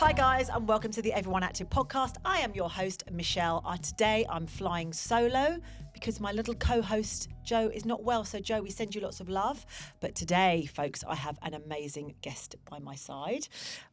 Hi guys, and welcome to the Everyone Active podcast. I am your host, Michelle. Today I'm flying solo because my little co-host, Joe, is not well. So Joe, we send you lots of love. But today, folks, I have an amazing guest by my side.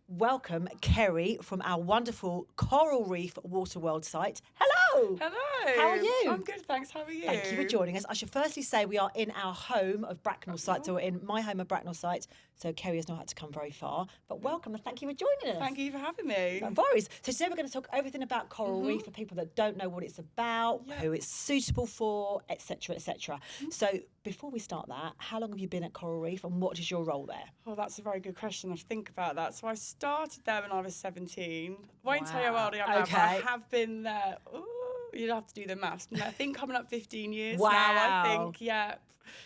Welcome, Keri from our wonderful Coral Reef Waterworld site. Hello! Hello! How are you? I'm good, thanks. How are you? Thank you for joining us. I should firstly say we are in our home of Bracknell site. So we're in my home of Bracknell site. So Keri has not had to come very far. But welcome and thank you for joining us. Thank you for having me. No worries. So today we're going to talk everything about Coral Reef for people that don't know what it's about, who it's suitable for, etc., etc. So before we start that, how long have you been at Coral Reef and what is your role there? Oh, that's a very good question. I think about that. So I started there when I was 17. Won't tell you how old I am now, but I have been there. Ooh, you'd have to do the maths. I think coming up 15 years now, I think. Yeah.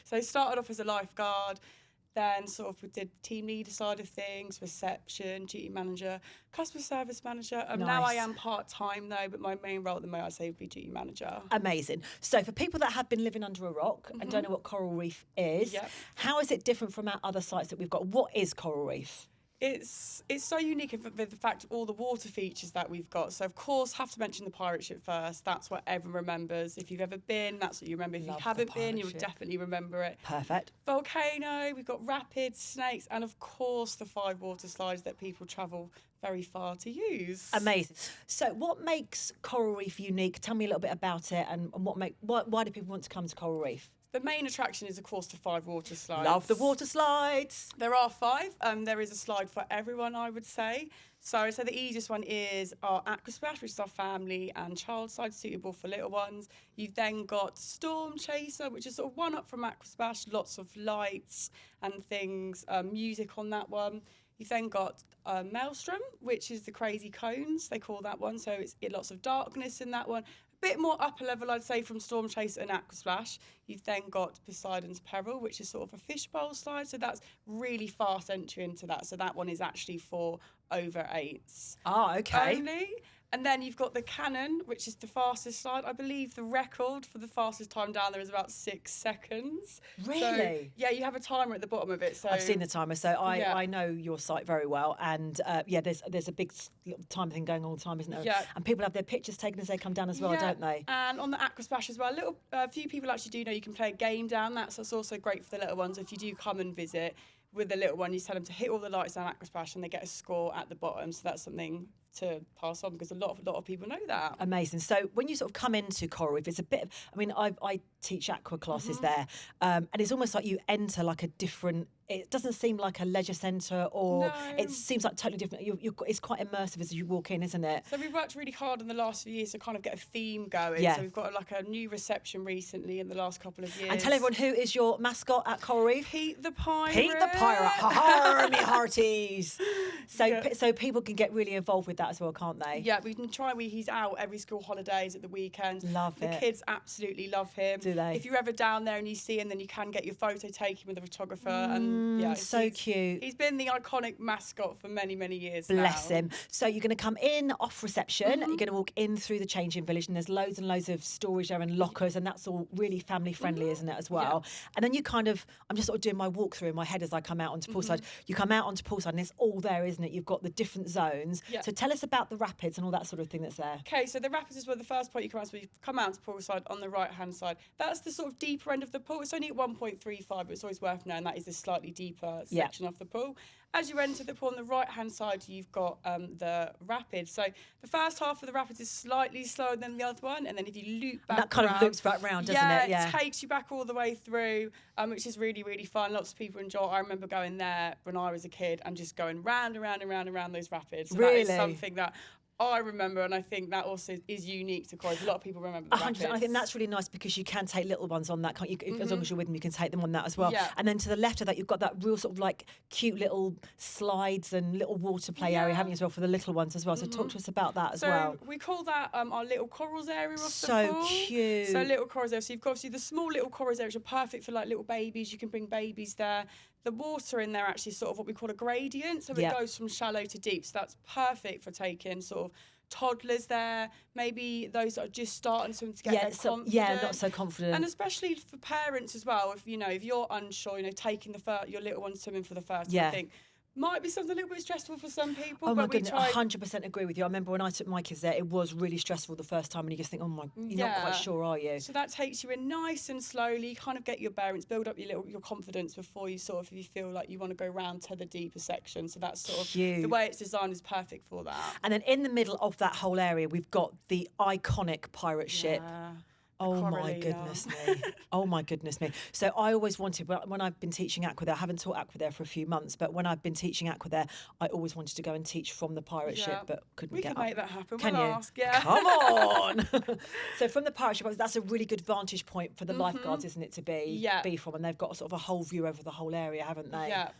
So I started off as a lifeguard. Then sort of we did team leader side of things, reception, duty manager, customer service manager. Now I am part-time though, but my main role at the moment I'd say would be duty manager. Amazing. So for people that have been living under a rock and don't know what Coral Reef is, how is it different from our other sites that we've got? What is Coral Reef? It's so unique with the fact of all the water features that we've got. So, of course, have to mention the pirate ship first. That's what everyone remembers. If you've ever been, that's what you remember. If you haven't been, you'll definitely remember it. Perfect. Volcano, we've got rapids, snakes, and, of course, the 5 water slides that people travel very far to use. Amazing. So what makes Coral Reef unique? Tell me a little bit about it and why do people want to come to Coral Reef? The main attraction is, of course, the 5 water slides. Love the water slides. There are 5. There is a slide for everyone, I would say. So the easiest one is our Aqua Splash, which is our family and child side, suitable for little ones. You've then got Storm Chaser, which is sort of one up from Aqua Splash, lots of lights and things, music on that one. You've then got Maelstrom, which is the crazy cones, they call that one. So it's lots of darkness in that one. Bit more upper level, I'd say, from Storm Chaser and Aqua Splash. You've then got Poseidon's Peril, which is sort of a fishbowl slide. So that's really fast entry into that. So that one is actually for over 8s. Oh, okay. Only. And then you've got the Cannon, which is the fastest slide. I believe the record for the fastest time down there is about 6 seconds. Really? So, yeah, you have a timer at the bottom of it. So I've seen the timer, so I know your site very well. And there's a big timer thing going on all the time, isn't there? Yeah. And people have their pictures taken as they come down as well, don't they? And on the Aqua Splash as well, a few people actually do know you can play a game down. That's also great for the little ones. If you do come and visit with the little one, you tell them to hit all the lights down Aqua Splash and they get a score at the bottom. So that's something to pass on because a lot of people know that. Amazing. So when you sort of come into Coral Reef, it's a bit of, I teach aqua classes there, and it's almost like you enter like a different, it doesn't seem like a leisure centre or it seems like totally different. It's quite immersive as you walk in, isn't it? So we've worked really hard in the last few years to kind of get a theme going. Yeah. So we've got like a new reception recently in the last couple of years. And tell everyone, who is your mascot at Coral Reef? Pete the Pirate. Pete the Pirate. Ha-ha, me hearties. So people can get really involved with that as well, can't they? Yeah, we can try. He's out every school holidays at the weekend. Love it. The kids absolutely love him. Do they? If you're ever down there and you see him, then you can get your photo taken with a photographer. And yeah, so cute. He's been the iconic mascot for many, many years Bless now. him. So you're going to come in off reception. You're going to walk in through the changing village, and there's loads and loads of storage there and lockers, and that's all really family friendly, isn't it, as well? Yeah. And then I'm just sort of doing my walkthrough in my head as I come out onto poolside. You come out onto poolside, and it's all there, isn't it? You've got the different zones. Yeah. So tell us about the rapids and all that sort of thing that's there. Okay, so the rapids is where the first point you come out. So you come out to poolside on the right-hand side. That's the sort of deeper end of the pool. It's only at 1.35, but it's always worth knowing that is the slightly deeper section of the pool. As you enter the pool on the right-hand side, you've got the rapids. So the first half of the rapids is slightly slower than the other one, and then if you loop back, that kind of loops back round, doesn't it? Yeah, it takes you back all the way through, which is really, really fun. Lots of people enjoy it. I remember going there when I was a kid and just going round and round and round and round those rapids. So really? That is something that I remember, and I think that also is unique to Coral. A lot of people remember the rapids. I think that's really nice because you can take little ones on that, can't you? As long as you're with them, you can take them on that as well. Yeah. And then to the left of that, you've got that real sort of like cute little slides and little water play area, haven't you, as well, for the little ones as well. So talk to us about that as well. So we call that our little corals area of the pool. So cute. So little corals area. So you've got obviously the small little corals area, which are perfect for like little babies. You can bring babies there. The water in there actually is sort of what we call a gradient. So it goes from shallow to deep. So that's perfect for taking sort of toddlers there, maybe those that are just starting to get their confidence. Yeah, not so confident. And especially for parents as well, if you're unsure, taking your little one swimming for the first time, I think Might be something a little bit stressful for some people, Oh my but we goodness, try. 100% agree with you. I remember when I took my kids there, it was really stressful the first time, and you just think, oh my, you're not quite sure, are you? So that takes you in nice and slowly. You kind of get your bearings, build up your confidence before you sort of, if you feel like you want to go round to the deeper section. So that's sort of Cute. the way it's designed is perfect for that. And then in the middle of that whole area, we've got the iconic pirate ship. Oh my goodness me. Oh my goodness me. So I always wanted, when I've been teaching aqua there, I haven't taught aqua there for a few months, but when I've been teaching aqua there, I always wanted to go and teach from the pirate ship, but couldn't get up. We can make that happen. Can we'll you? ask, yeah. Come on. So from the pirate ship, that's a really good vantage point for the lifeguards, isn't it, to be from? And they've got sort of a whole view over the whole area, haven't they? Yeah.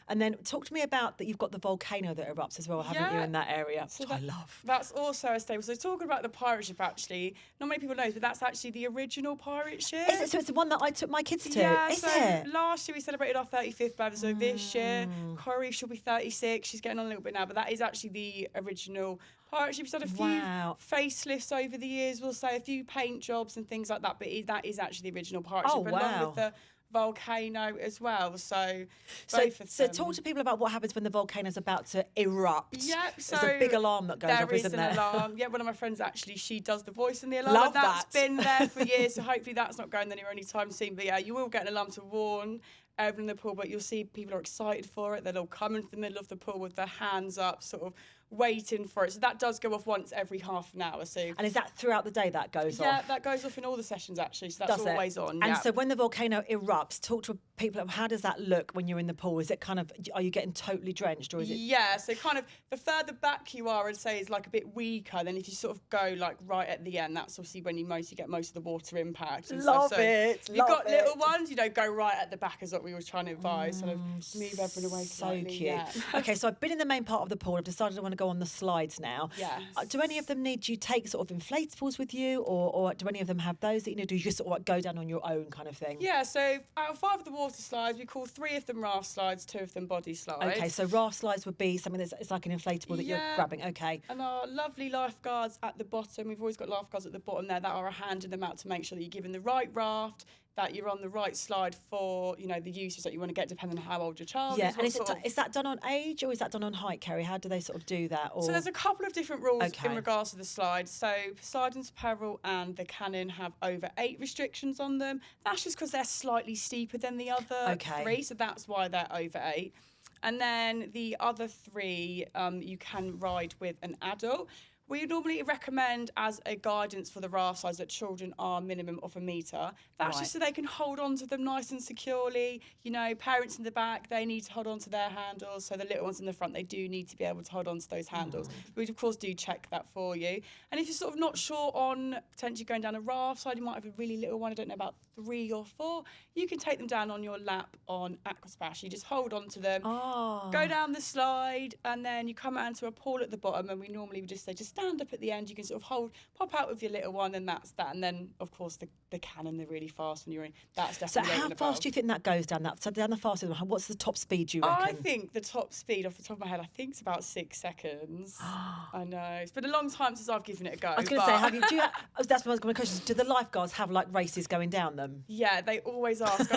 And then talk to me about that. You've got the volcano that erupts as well, haven't you, in that area, so which I love. That's also a staple. So talking about the pirate ship, actually, not many people know, but that's actually the original pirate ship. Is it? So it's the one that I took my kids to. Yeah, Is so it? last year we celebrated our 35th birthday. So this year, Coral Reef she'll be 36. She's getting on a little bit now, but that is actually the original pirate ship. She's had a few facelifts over the years. We'll say a few paint jobs and things like that, but that is actually the original pirate ship, along with the volcano as well. So talk to people about what happens when the volcano's about to erupt. Yeah, so there's a big alarm that goes off, isn't there? There is an alarm. Yeah, one of my friends actually, she does the voice in the alarm. Love That's that. been there for years, so hopefully that's not going anywhere anytime soon. But yeah, you will get an alarm to warn everyone in the pool, but you'll see people are excited for it. They'll all come into the middle of the pool with their hands up, sort of waiting for it. So that does go off once every half an hour. So and is that throughout the day that goes off? Yeah, that goes off in all the sessions actually. So that's always on. And so when the volcano erupts, talk to people. How does that look when you're in the pool? Is it kind of, are you getting totally drenched, or is it? Yeah, so kind of the further back you are, I'd say, is like a bit weaker. Then if you sort of go like right at the end, that's obviously when you get most of the water impact. And Love stuff. So it. You've got little ones, go right at the back is what we were trying to advise. Sort of move everyone away slightly. So cute. Yeah. Okay, so I've been in the main part of the pool. I've decided I want to go on the slides now. Yes. Do any of them do you take sort of inflatables with you, or do any of them have those that do you just sort of like go down on your own kind of thing? Yeah, so out of 5 of the water slides, we call 3 of them raft slides, 2 of them body slides. Okay, so raft slides would be something it's like an inflatable that you're grabbing. Okay. And our lovely lifeguards at the bottom, we've always got lifeguards at the bottom there that are handing them out to make sure that you're given the right raft, that you're on the right slide for, the uses that you want to get depending on how old your child is. Yeah, and is that done on age or is that done on height, Keri? How do they sort of do that? Or? So there's a couple of different rules in regards to the slides. So Poseidon's Peril and the Cannon have over 8 restrictions on them. That's just because they're slightly steeper than the other 3, so that's why they're over 8. And then the other 3 you can ride with an adult. We normally recommend as a guidance for the raft slides that children are minimum of 1 metre. That's just so they can hold on to them nice and securely. Parents in the back, they need to hold on to their handles. So the little ones in the front, they do need to be able to hold on to those handles. We, of course, do check that for you. And if you're sort of not sure on potentially going down a raft slide, you might have a really little one, I don't know, about 3 or 4, you can take them down on your lap on Aquasplash. You just hold on to them, go down the slide, and then you come out into a pool at the bottom, and we normally would just say, just stand up at the end. You can sort of pop out with your little one, and that's that. And then, of course, the cannon, they're really fast when you're in. That's definitely. So how fast do you think that goes down that? So down the fastest one, what's the top speed you reckon? I think the top speed, off the top of my head, I think it's about 6 seconds. I know. It's been a long time since I've given it a go. I was going to say, that's my question. Do the lifeguards have like races going down them? Yeah, they always ask.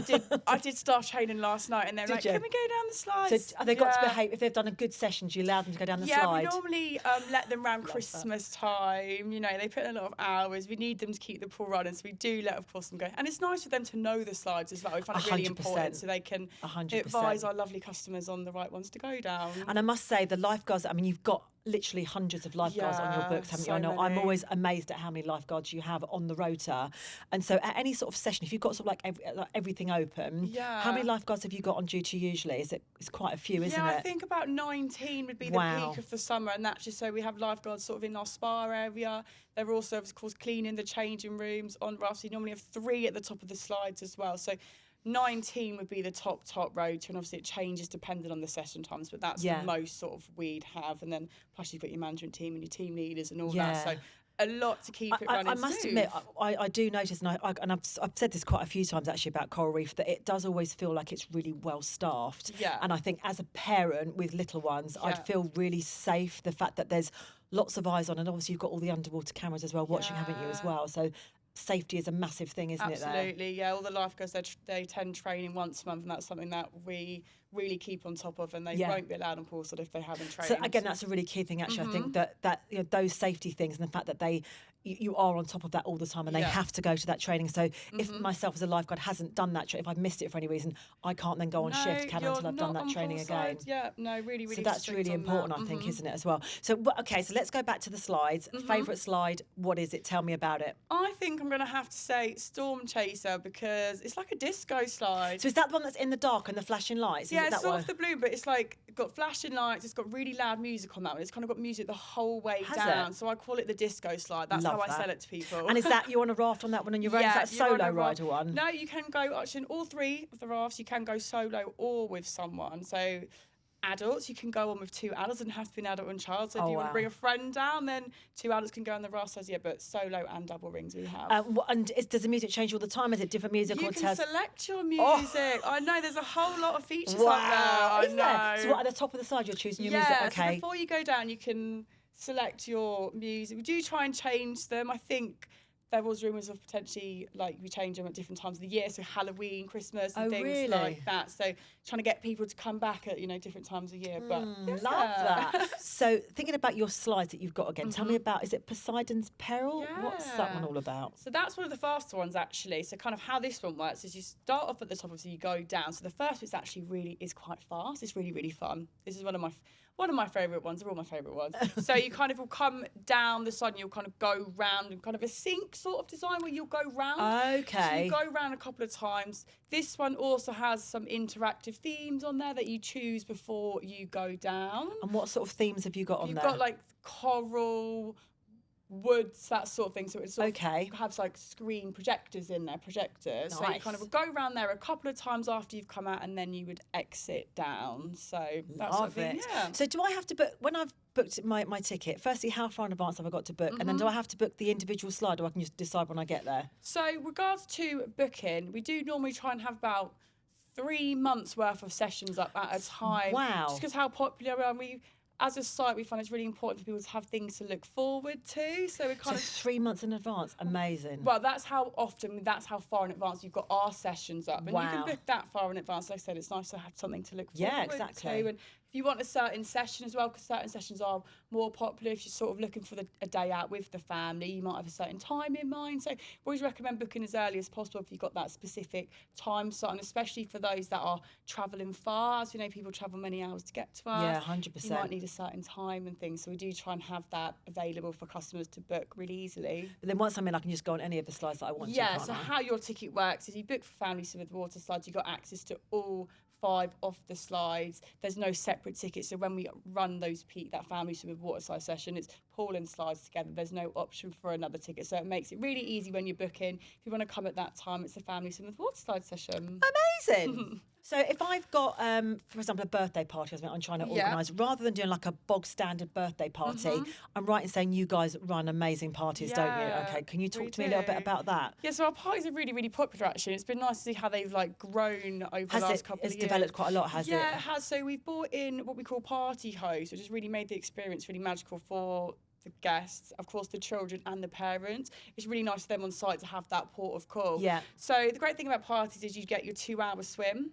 I did staff training last night, and they're like, can we go down the slides? So have they got to behave, if they've done a good session, do you allow them to go down the slide? Yeah, we normally let them round Christmas time. They put in a lot of hours. We need them to keep the pool running, so we do let, of course, them go. And it's nice for them to know the slides as well. We find it really important, so they can 100%. Advise our lovely customers on the right ones to go down. And I must say, the lifeguards, you've got literally hundreds of lifeguards on your books, haven't you? I know. I'm always amazed at how many lifeguards you have on the rota. And so at any sort of session, if you've got sort of like everything open, how many lifeguards have you got on duty usually? It's quite a few, isn't it? Yeah, I think about 19 would be the peak of the summer, and that's just so we have lifeguards sort of in our spa area. They're also, of course, cleaning the changing rooms on rafts. You normally have 3 at the top of the slides as well. So 19 would be the top rota, and obviously it changes depending on the session times, but that's the most sort of we'd have. And then plus you've got your management team and your team leaders and all that. So a lot to keep it running. I must admit, I do notice, and I've said this quite a few times actually about Coral Reef, that it does always feel like it's really well staffed. Yeah. And I think as a parent with little ones, I'd feel really safe. The fact that there's lots of eyes on, and obviously you've got all the underwater cameras as well watching, haven't you, as well? So safety is a massive thing, isn't it? Absolutely, yeah. All the lifeguards, they attend training once a month, and that's something that we really keep on top of, and they Yeah. won't be allowed on poolside if they haven't trained. So again, that's a really key thing. Actually, I think that those safety things and the fact that you are on top of that all the time, and they Yeah. have to go to that training. So if myself as a lifeguard hasn't done that, if I've missed it for any reason, I can't then go on shift, can I, you're until I've done not that on training poolside. again. Yeah, no, really, really. So that's strict really on important, that. I think, isn't it, as well? So, okay, so let's go back to the slides. Favourite slide, what is it? Tell me about it. I think I'm going to have to say Storm Chaser, because it's like a disco slide. So is that the one that's in the dark and the flashing lights? Yeah, is it it's that sort one? of the blue, but it's like got flashing lights. It's got really loud music on that one. It's kind of got music the whole way Has down. it? So I call it the disco slide. That's Love how I that. sell it to people. And is that you on a raft on that one on your own? Is that a you're on solo a raft. rider one? No, you can go actually in all three of the rafts. You can go solo or with someone. So adults, you can go on with 2 adults, and have to be an adult and child. So if you want to bring a friend down, then 2 adults can go on the raft size. Yeah, but solo and double rings we have. Does the music change all the time? Is it different music You or can select your music. I know there's a whole lot of features Wow, up there. I is know. there? So what, at the top of the slide you're choosing your music? Okay. So before you go down, you can select your music. We do try and change them. I think there was rumours of potentially, like, we change them at different times of the year, so Halloween, Christmas, and things like that. So trying to get people to come back at, different times of year. But Love that. So thinking about your slides that you've got again, tell me about, is it Poseidon's Peril? What's that one all about? So that's one of the faster ones, actually. So kind of how this one works is you start off at the top, obviously you go down. So the first bit's actually really is quite fast. It's really, really fun. This is one of my favourite ones. They're all my favourite ones. So you kind of will come down the side and you'll kind of go round in kind of a sink sort of design where you'll go round. Okay. So you go round a couple of times. This one also has some interactive themes on there that you choose before you go down. And what sort of themes have you got on You've there? got like coral, woods, that sort of thing. So it sort of has like screen projectors in there, projectors. Nice. So you kind of go around there a couple of times after you've come out, and then you would exit down. So that's Love it. Yeah. So do I have to book, when I've booked my ticket, firstly, how far in advance have I got to book? And then do I have to book the individual slide, or I can just decide when I get there? So regards to booking, we do normally try and have about 3 months worth of sessions up at a time. Wow. Just because how popular we are. As a site, we find it's really important for people to have things to look forward to. So we kind of 3 months in advance. Amazing. Well, that's how far in advance you've got our sessions up. And you can book that far in advance. Like I said, it's nice to have something to look forward to. And if you want a certain session as well, because certain sessions are more popular, if you're sort of looking for a day out with the family, you might have a certain time in mind. So we always recommend booking as early as possible if you've got that specific time slot, and especially for those that are travelling far. As people travel many hours to get to us. Yeah, 100%. You might need a certain time and things. So we do try and have that available for customers to book really easily. But then once I'm in, I can just go on any of the slides that I want to, Yeah, can't so I? how your ticket works is you book for Family Swim with Water slides, you've got access to all 5 of the slides. There's no separate tickets. So when we run that Family Swim with Water slide session, it's pool and slides together. There's no option for another ticket. So it makes it really easy when you're booking. If you want to come at that time, it's a Family Swim with Water slide session. Amazing. So if I've got, for example, a birthday party I'm trying to organise, rather than doing like a bog standard birthday party, I'm right in saying you guys run amazing parties, don't you? Okay, can you talk to me a little bit about that? Yeah, so our parties are really, really popular actually. It's been nice to see how they've grown over the last couple of years. It's developed quite a lot, has it? Yeah, it has. So we've brought in what we call party hosts, which has really made the experience really magical for the guests, of course, the children and the parents. It's really nice for them on site to have that port of call. Yeah. So the great thing about parties is you get your 2-hour swim.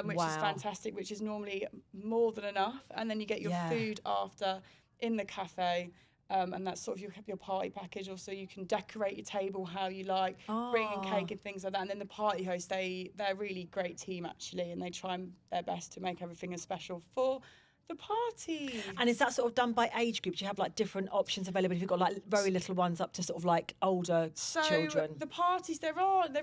Which is fantastic, which is normally more than enough. And then you get your food after in the cafe. And that's sort of your party package. Also, you can decorate your table how you like, bring in cake and things like that. And then the party hosts, they're a really great team, actually. And they try their best to make everything as special for the party. And is that sort of done by age groups? You have different options available if you've got very little ones up to sort of older children? The parties, there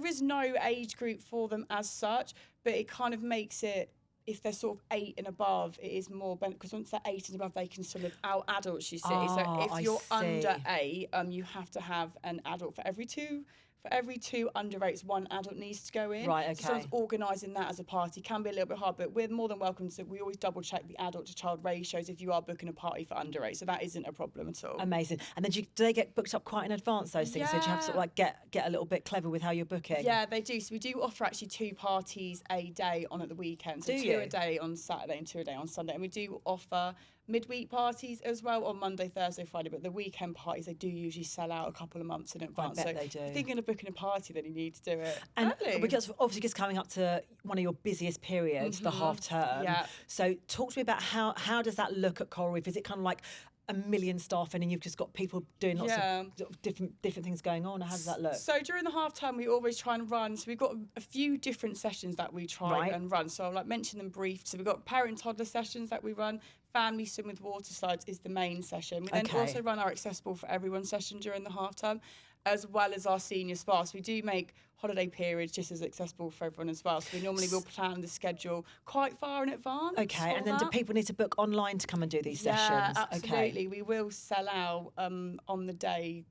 is no age group for them as such, but it kind of makes it, if they're sort of 8 and above, it is more because once they're 8 and above, they can swim without adults, you see. So if you're under 8, you have to have an adult for every two. For every 2 under 8s, 1 adult needs to go in. Right, okay. So organising that as a party can be a little bit hard, but we're more than welcome to. We always double check the adult to child ratios if you are booking a party for under 8, so that isn't a problem at all. Amazing. And then do they get booked up quite in advance, those things? So do you have to sort of get a little bit clever with how you're booking? Yeah, they do. So we do offer actually 2 parties a day on at the weekend. So 2 a day on Saturday and 2 a day on Sunday. And we do offer midweek parties as well on Monday, Thursday, Friday. But the weekend parties, they do usually sell out a couple of months in advance. I bet they do. If you're thinking of booking a party, then you need to do it And early. because obviously just coming up to one of your busiest periods, the half term. Yeah. So talk to me about how does that look at Coral Reef? Is it kind of like a million staff in and you've just got people doing lots of sort of different things going on? How does that look? So during the half term, we always try and run. So we've got a few different sessions that we try and run. So I'll mention them brief. So we've got parent and toddler sessions that we run. Family swim with water slides is the main session. We then also run our accessible for everyone session during the half term, as well as our senior spa. So we do make holiday periods just as accessible for everyone as well. So we normally will plan the schedule quite far in advance. Okay, and then do people need to book online to come and do these sessions? Absolutely. We will sell out on the day.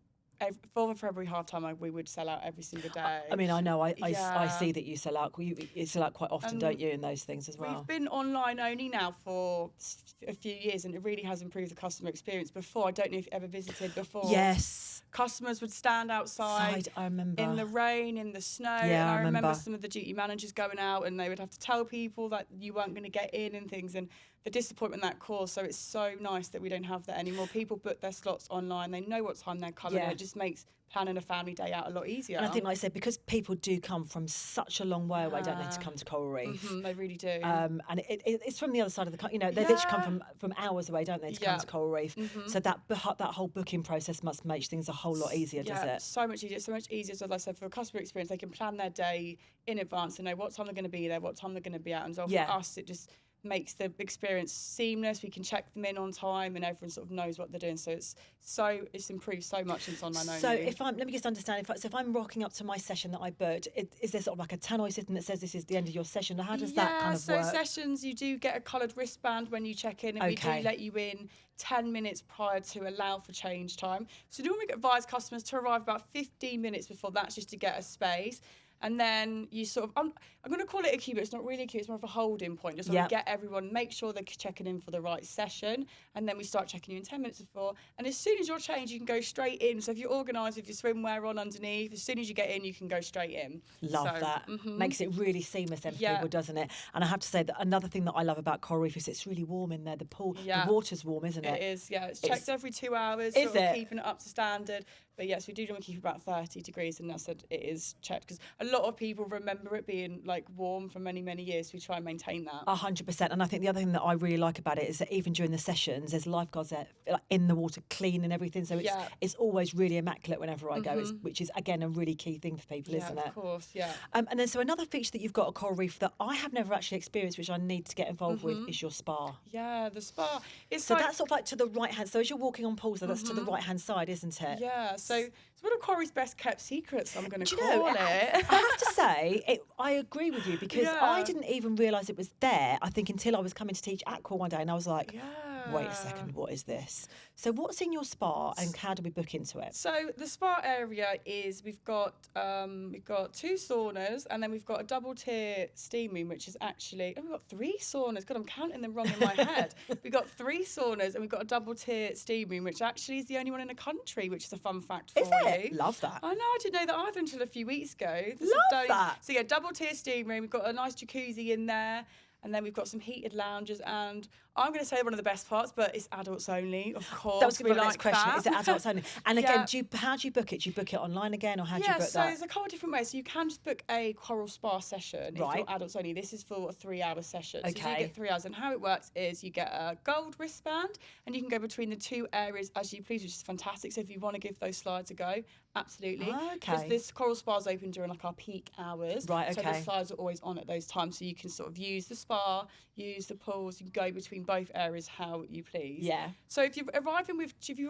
For every half time, we would sell out every single day. I mean, I know, I see that you sell out. You sell out quite often, don't you, in those things as well? We've been online only now for a few years, and it really has improved the customer experience. Before, I don't know if you ever visited before. Yes. Customers would stand outside I remember. in the rain, in the snow. Yeah, and I remember some of the duty managers going out, and they would have to tell people that you weren't going to get in and things, and the disappointment that caused. So it's so nice that we don't have that anymore. People book their slots online. They know what time they're coming. And it just makes planning a family day out a lot easier. And I think, like I said, because people do come from such a long way away, don't they, to come to Coral Reef? They really do. And it's from the other side of the country. You know, they literally come from hours away, don't they, to come to Coral Reef? So that whole booking process must make things a whole lot easier, does it? So much easier. So much easier. So, like I said, for a customer experience, they can plan their day in advance and know what time they're going to be there, what time they're going to be out. And so for us, it just makes the experience seamless. We can check them in on time, and everyone sort of knows what they're doing. So it's improved so much since online only. So let me just understand, if I'm rocking up to my session that I booked, is there sort of like a tannoy system that says this is the end of your session? How does that kind of work? So sessions, you do get a coloured wristband when you check in, and we do let you in 10 minutes prior to allow for change time. So normally we advise customers to arrive about 15 minutes before. That's just to get a space. And then you sort of, I'm going to call it a queue, but it's not really a queue, it's more of a holding point. Just sort of get everyone, make sure they're checking in for the right session. And then we start checking you in 10 minutes before. And as soon as you're changed, you can go straight in. So if you're organised with your swimwear on underneath, as soon as you get in, you can go straight in. Love that. Makes it really seamless then for people, doesn't it? And I have to say that another thing that I love about Coral Reef is it's really warm in there. The pool, the water's warm, isn't it? It is, yeah. It's checked every 2 hours. Is it? Keeping it up to standard. But yes, we do want to keep it about 30 degrees, and that's it is checked, because a lot of people remember it being like warm for many, many years. So we try and maintain that. 100%. And I think the other thing that I really like about it is that even during the sessions, there's lifeguards there, like, in the water, clean and everything. So it's always really immaculate whenever I go, which is, again, a really key thing for people, isn't it? Of course, yeah. And then so another feature that you've got at Coral Reef that I have never actually experienced, which I need to get involved with, is your spa. Yeah, the spa. So that's sort of like to the right hand. So as you're walking on pools, that's to the right hand side, isn't it? Yeah. So it's one of Coral Reef's best kept secrets, I'm going to call it. I have to say, I agree with you, because I didn't even realise it was there, I think, until I was coming to teach aqua one day, and I was like, wait a second, what is this? So what's in your spa, and how do we book into it? So the spa area is, we've got 2 saunas, and then we've got a double tier steam room, which is actually, we've got 3 saunas. God, I'm counting them wrong in my head. We've got 3 saunas, and we've got a double tier steam room, which actually is the only one in the country, which is a fun fact for you. Love that. I know, I didn't know that either until a few weeks ago. Love that. So yeah, double tier steam room. We've got a nice jacuzzi in there. And then we've got some heated lounges, and I'm going to say one of the best parts, but it's adults only, of course. That was going to be my next like question. that. Is it adults only? And again, how do you book it? Do you book it online again, or how do you book that? So there's a couple of different ways. So you can just book a Coral Spa session if you're adults only. This is for a 3-hour session. So you get 3 hours. And how it works is you get a gold wristband, and you can go between the 2 areas as you please, which is fantastic. So if you want to give those slides a go, absolutely. Because this Coral Spa is open during like our peak hours. Right, So the slides are always on at those times. So you can sort of use the spa, use the pools, you can go between both areas how you please. Yeah. So if you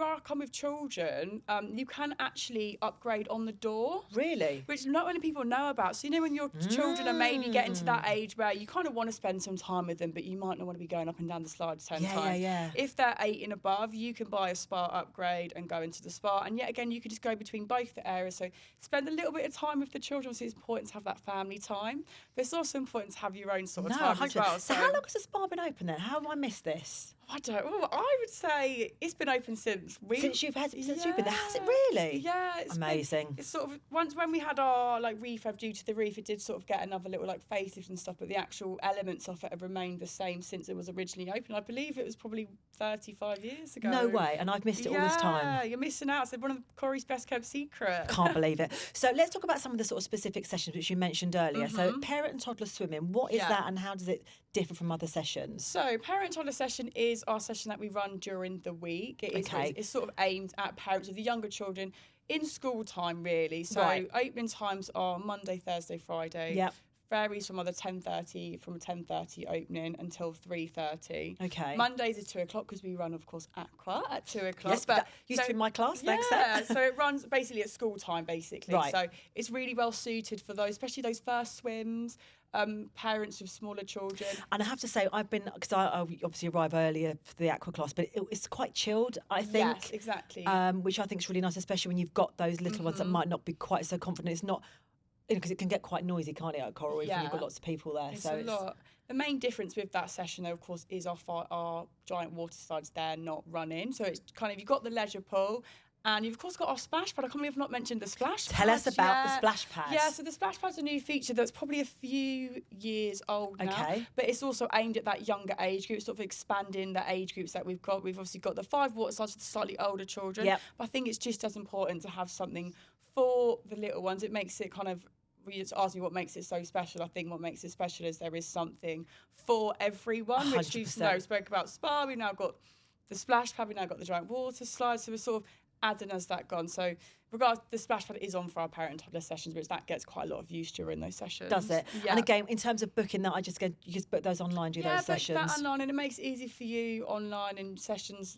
are come with children, you can actually upgrade on the door. Really? Which not many people know about. So when your children are maybe getting to that age where you kind of want to spend some time with them, but you might not want to be going up and down the slides 10 times. Yeah. If they're 8 and above, you can buy a spa upgrade and go into the spa. And yet again, you can just go between both the areas. So spend a little bit of time with the children. So it's important to have that family time. But it's also important to have your own sort of time as well. So how long has the spa been open then? How have I missed this? I would say it's been open since you've been there. Has it really? Yeah, it's amazing. It's sort of once when we had our refurb due to the reef, it did sort of get another little facelift and stuff, but the actual elements of it have remained the same since it was originally open. I believe it was probably 35 years ago. No way, and I've missed it all this time. Yeah, you're missing out. It's one of Corey's best kept secrets. Can't believe it. So let's talk about some of the sort of specific sessions which you mentioned earlier. So parent and toddler swimming, what is that and how does it differ from other sessions? So parent and toddler session is our session that we run during the week. It's sort of aimed at parents of the younger children in school time, really. So opening times are Monday, Thursday, Friday. Yep. Varies from 10:30 opening until 3:30. Okay. Mondays are 2 o'clock because we run, of course, Aqua at 2 o'clock. Yes, but that used to be my class. Thanks. Yeah, so it runs basically at school time, basically. Right. So it's really well suited for those, especially those first swims. Parents with smaller children. And I have to say, I've been, because I obviously arrive earlier for the aqua class, but it's quite chilled, I think. Yes, exactly. Which I think is really nice, especially when you've got those little ones that might not be quite so confident. It's not, because it can get quite noisy, can't it, at Coral Reef when you've got lots of people there. It's a lot. The main difference with that session, though, of course, is our giant water slides there not running. So it's kind of, you've got the leisure pool. And you've, of course, got our splash pad. I can't believe I've not mentioned the splash pad. Tell us about the splash pad. Yeah, so the splash pad's a new feature that's probably a few years old now. But it's also aimed at that younger age group, sort of expanding the age groups that we've got. We've obviously got the 5 water slides for the slightly older children. Yep. But I think it's just as important to have something for the little ones. It makes it kind of, you just asked me what makes it so special. I think what makes it special is there is something for everyone, 100%. which you spoke about spa. We've now got the splash pad. We've now got the giant water slide. So we're sort of adding as that gone. So regardless, the splash pad is on for our parent and toddler sessions, which that gets quite a lot of use during those sessions. Does it? Yeah. And again, in terms of booking that, you just book those online, those sessions? Yeah, book that online, and it makes it easy for you online, and sessions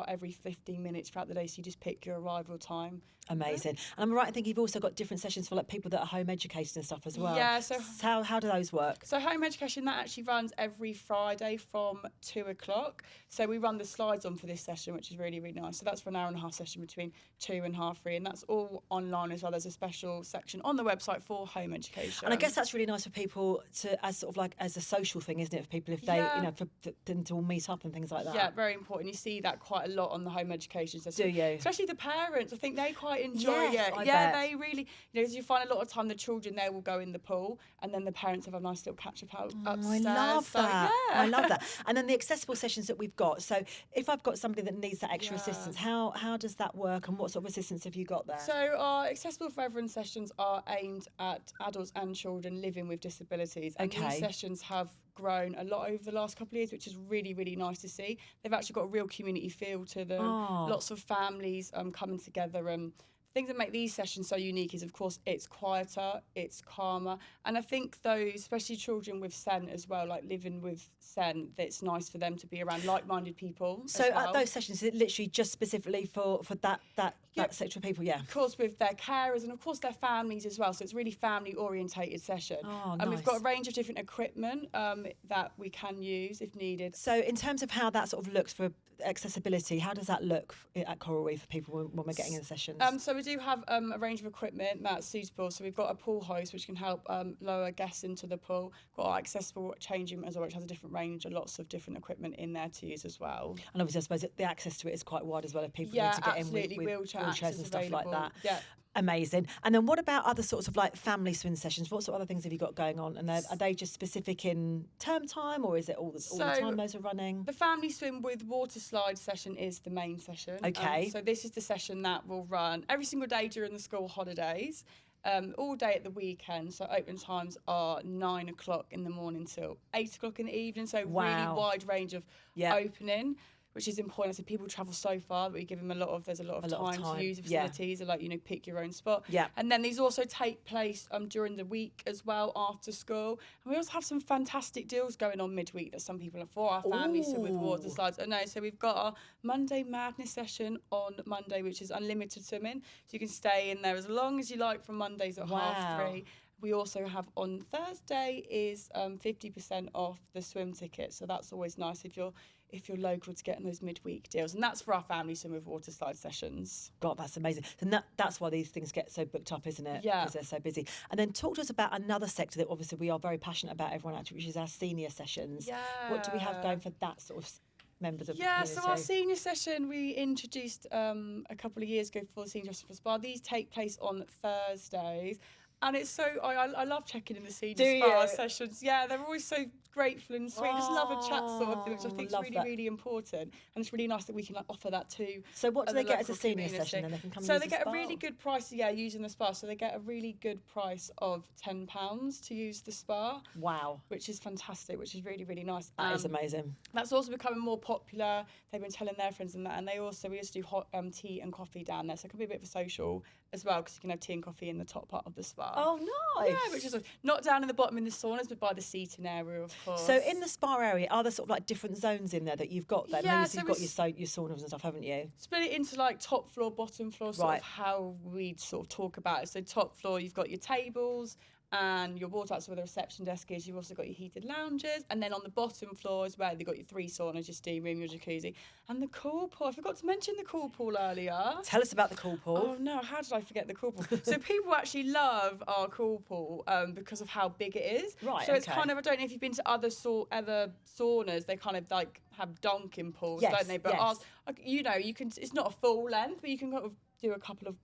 every 15 minutes throughout the day, so you just pick your arrival time. Amazing. And I'm right in thinking you've also got different sessions for people that are home educated and stuff as well. Yeah. So how do those work? So home education, that actually runs every Friday from 2 o'clock. So we run the slides on for this session, which is really, really nice. So that's for an hour and a half session between 2 and 3:30, and that's all online as well. There's a special section on the website for home education. And I guess that's really nice for people as a social thing, isn't it? For people if they, for them to all meet up and things like that. Yeah, very important. You see that quite a lot on the home education session. Do you? Especially the parents. I think they quite enjoy it. I bet. They really, as you find a lot of time the children there will go in the pool, and then the parents have a nice little catch up upstairs. I love that. I love that. And then the accessible sessions that we've got. So if I've got somebody that needs that extra assistance, how does that work, and what sort of assistance have you got there? So our accessible for everyone sessions are aimed at adults and children living with disabilities. And these sessions have grown a lot over the last couple of years, which is really, really nice to see. They've actually got a real community feel to them. Lots of families coming together, and things that make these sessions so unique is, of course, it's quieter, it's calmer. And I think those, especially children with SEN as well, like living with SEN, that it's nice for them to be around like-minded people. So at those sessions, is it literally just specifically for that sector of people? Yeah. Of course, with their carers and, of course, their families as well. So it's really family-orientated session. Nice. And we've got a range of different equipment that we can use if needed. So in terms of how that sort of looks for accessibility, how does that look at Coral Reef for people when we're getting in the sessions? So we do have a range of equipment that's suitable. So we've got a pool host which can help lower guests into the pool. Got our accessible changing room as well, which has a different range and lots of different equipment in there to use as well. And obviously, I suppose the access to it is quite wide as well if people need to get in with wheelchairs and stuff like that. Yeah. Amazing. And then what about other sorts of family swim sessions? What sort of other things have you got going on? And are they just specific in term time, or is it all the time those are running? The family swim with water slide session is the main session. Okay. So this is the session that will run every single day during the school holidays, all day at the weekend. So open times are 9 o'clock in the morning till 8 o'clock in the evening. So really wide range of opening, which is important. So people travel so far that we give them there's a lot of time to use the facilities, and pick your own spot. Yeah. And then these also take place during the week as well, after school. And we also have some fantastic deals going on midweek that some people are for our families, so with water slides. So we've got our Monday Madness session on Monday, which is unlimited swimming. So you can stay in there as long as you like from Mondays at 3:30. We also have on Thursday is 50% off the swim ticket. So that's always nice if you're local to getting those midweek deals. And that's for our family swim with water slide sessions. God, that's amazing. And that's why these things get so booked up, isn't it? Yeah. Because they're so busy. And then talk to us about another sector that obviously we are very passionate about, everyone actually, which is our senior sessions. Yeah. What do we have going for that sort of members of the Yeah, community? so our senior session we introduced a couple of years ago for the Senior Justice for Spa. These take place on Thursdays. And it's so, I love checking in the senior spa sessions. Yeah, they're always so grateful and sweet. Just love a chat sort of thing, which I think is really, really important. And it's really nice that we can offer that too. So what do they get as a senior session? And they can come so and they use the get spa? a really good price, using the spa. So they get a really good price of £10 to use the spa. Wow. Which is fantastic, which is really, really nice. That is amazing. That's also becoming more popular. They've been telling their friends and that. And we also do hot tea and coffee down there. So it can be a bit of a social as well, because you can have tea and coffee in the top part of the spa. Oh, nice. Yeah, which is not down in the bottom in the saunas, but by the seating area, of course. So in the spa area, are there sort of like different zones in there that you've got then? Yeah, So you've got your saunas and stuff, haven't you? Split it into like top floor, bottom floor, sort of how we sort of talk about it. So top floor, you've got your tables and your water outside where the reception desk is. You've also got your heated lounges. And then on the bottom floor is where they've got your 3 saunas, your steam room, your jacuzzi. And the cool pool. I forgot to mention the cool pool earlier. Tell us about the cool pool. Oh no, how did I forget the cool pool? So people actually love our cool pool because of how big it is. Right, So it's kind of, I don't know if you've been to other saunas, they kind of like have dunking pools, don't they? But ours, you know, you can, it's not a full length, but you can kind of do a couple of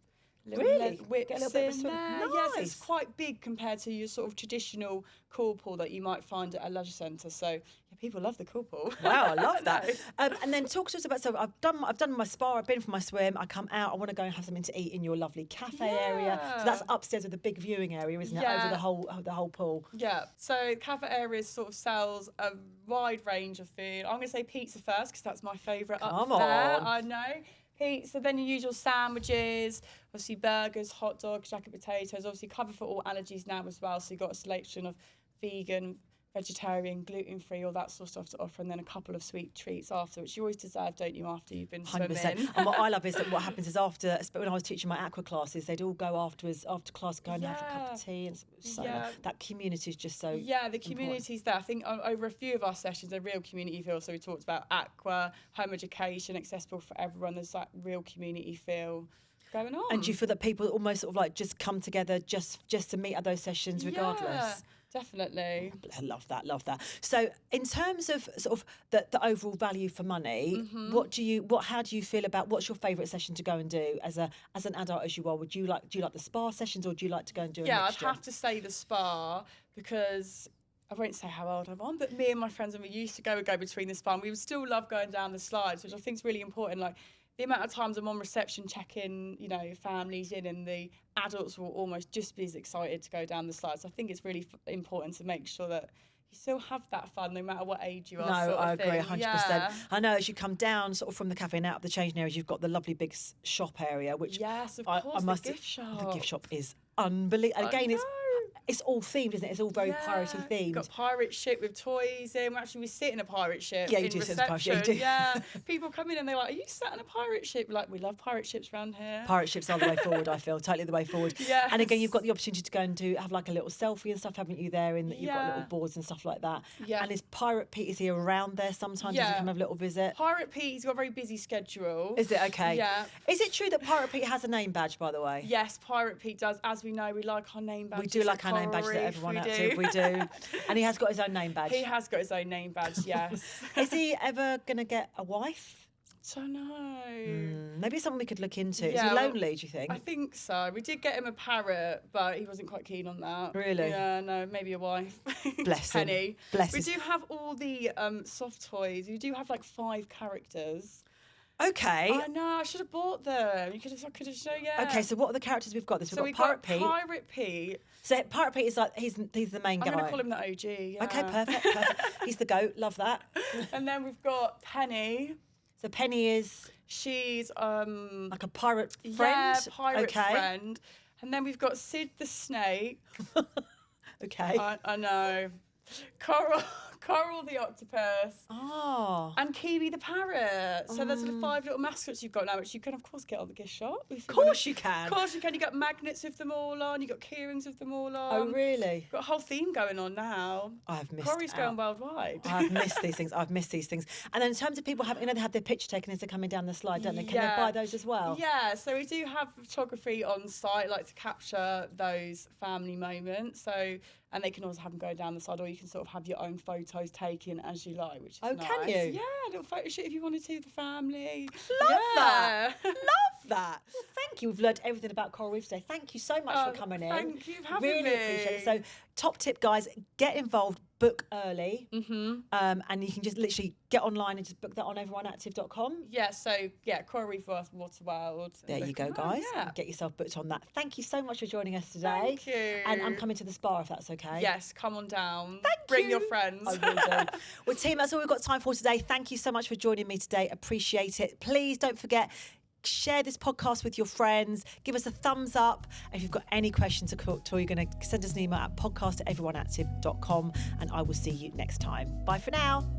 Really? whips Get a little bit of in swim. there. Nice. Yes, it's quite big compared to your sort of traditional cool pool that you might find at a leisure centre. So yeah, people love the cool pool. Wow, I love that. And then talk to us about, so I've done my spa, I've been for my swim, I come out, I want to go and have something to eat in your lovely cafe area. So that's upstairs with a big viewing area, isn't it? Over the whole pool. Yeah. So cafe areas sort of sells a wide range of food. I'm going to say pizza first because that's my favourite up there. I know. Pizza, then your usual sandwiches, obviously burgers, hot dogs, jacket potatoes, obviously covered for all allergies now as well. So you've got a selection of vegan, vegetarian, gluten-free, all that sort of stuff to offer, and then a couple of sweet treats after, which you always deserve, don't you, after you've been swimming? 100%. And what I love is that what happens is after, when I was teaching my aqua classes, they'd all go after class, go and have a cup of tea. And so that community is just so the community's there. I think over a few of our sessions, a real community feel. So we talked about aqua, home education, accessible for everyone. There's that real community feel going on. And do you feel that people almost sort of like just come together just to meet at those sessions regardless? Yeah. Definitely. I love that. So in terms of sort of the overall value for money, how do you feel about, what's your favourite session to go and do as an adult as you are? Do you like the spa sessions, or do you like to go and do a mixture? I'd have to say the spa, because I won't say how old I'm, but me and my friends, and we used to go between the spa, and we would still love going down the slides, which I think is really important. Like, the amount of times I'm on reception checking, families in, and the adults will almost just be as excited to go down the slides. I think it's really important to make sure that you still have that fun no matter what age you are. No, I agree 100%. Yeah. I know as you come down sort of from the cafe and out of the changing areas, you've got the lovely big shop area, which yes, of course, the gift shop. The gift shop is unbelievable. Again, it's all themed, isn't it? It's all very piratey themed. Got pirate ship with toys in. Actually, we sit in a pirate ship. Yeah, you do sit in a pirate ship. Yeah, people come in and they're like, "Are you sat in a pirate ship?" We're like, we love pirate ships around here. Pirate ships are the way forward. I feel totally the way forward. Yeah. And again, you've got the opportunity to go and have like a little selfie and stuff, haven't you? There, in that you've got little boards and stuff like that. Yeah. And is Pirate Pete, is he around there sometimes? Does he come have a little visit? Pirate Pete's got a very busy schedule. Is it okay? Yeah. Is it true that Pirate Pete has a name badge, by the way? Yes, Pirate Pete does. As we know, we like our name badges. We do like our name badges that everyone we do. And he has got his own name badge. He has got his own name badge, yes. Is he ever going to get a wife? I don't know. Maybe something we could look into. Yeah, is he lonely, do you think? I think so. We did get him a parrot, but he wasn't quite keen on that. Really? Yeah, no, maybe a wife. Bless him. Penny. Bless We his... do have all the soft toys. We do have like 5 characters. Okay. I know, I should have bought them. I could have shown, yeah. Okay, so what are the characters we've got? We've got Pirate Pete. Pirate Pete. So Pirate Pete is like, he's the main guy. I'm going to call him the OG, yeah. Okay, perfect. He's the goat, love that. And then we've got Penny. So Penny is... She's... like a pirate friend? Yeah, pirate friend. And then we've got Sid the snake. Okay. I know. Coral the octopus. Oh. And Kiwi the parrot. So there's the 5 little mascots you've got now, which you can, of course, get on the gift shop. Of course you can. Of course you can. You've got magnets with them all on. You've got key rings with them all on. Oh, really? You've got a whole theme going on now. I've missed Corey's going worldwide. I've missed these things. And then in terms of people having, they have their picture taken as they're coming down the slide, don't they? Can they buy those as well? Yeah, so we do have photography on site, like to capture those family moments. So, and they can also have them go down the side, or you can sort of have your own photo photos taken as you like, which is Oh, nice. can you? Yeah, a little photo shoot if you wanted to with the family. Love yeah. that. Love that. Well, thank you. We've learned everything about Coral Reef today. Thank you so much for coming in. Thank you for having really me. appreciate it. So, top tip, guys, get involved, book early, and you can just literally get online and just book that on everyoneactive.com. Yeah, so Coral Reef Waterworld. There you go, guys. Get yourself booked on that. Thank you so much for joining us today. Thank you. And I'm coming to the spa if that's okay. Yes, come on down. you. Bring your friends. I will do. Well, team, that's all we've got time for today. Thank you so much for joining me today. Appreciate it. Please don't forget, share this podcast with your friends. Give us a thumbs up. And if you've got any questions at all, you're going to send us an email at podcast@everyoneactive.com. And I will see you next time. Bye for now.